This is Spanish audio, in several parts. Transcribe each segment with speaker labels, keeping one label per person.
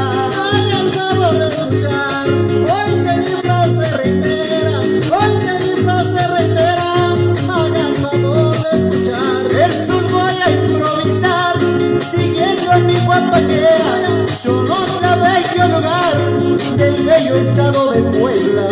Speaker 1: Hagan favor de escuchar, hoy que mi frase reitera, hoy que mi frase reitera. Hagan favor de escuchar.
Speaker 2: Versos voy a improvisar, siguiendo mi guapaquea. Yo no sabía qué lugar del bello estado de Puebla.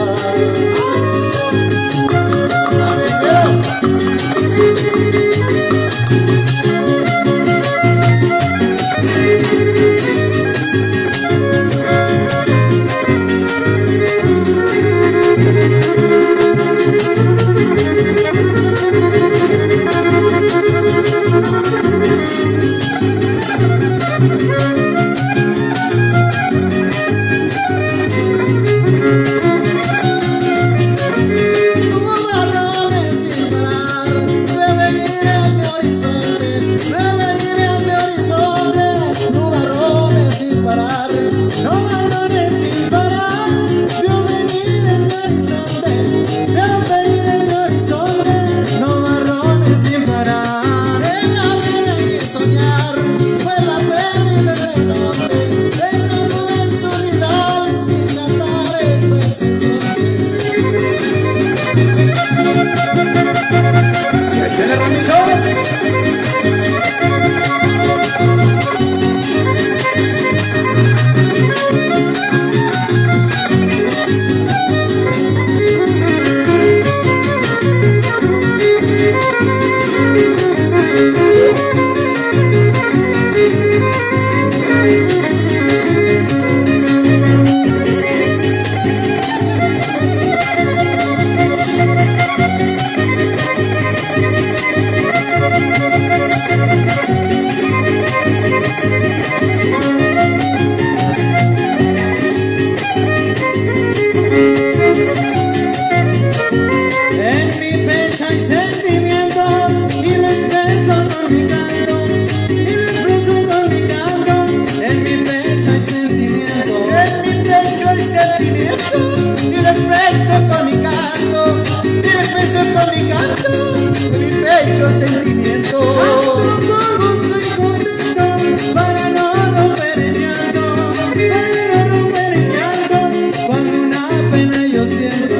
Speaker 2: Sentimiento. Ando con gusto y contento para no romper el llanto, para no romper el llanto cuando una pena yo siento.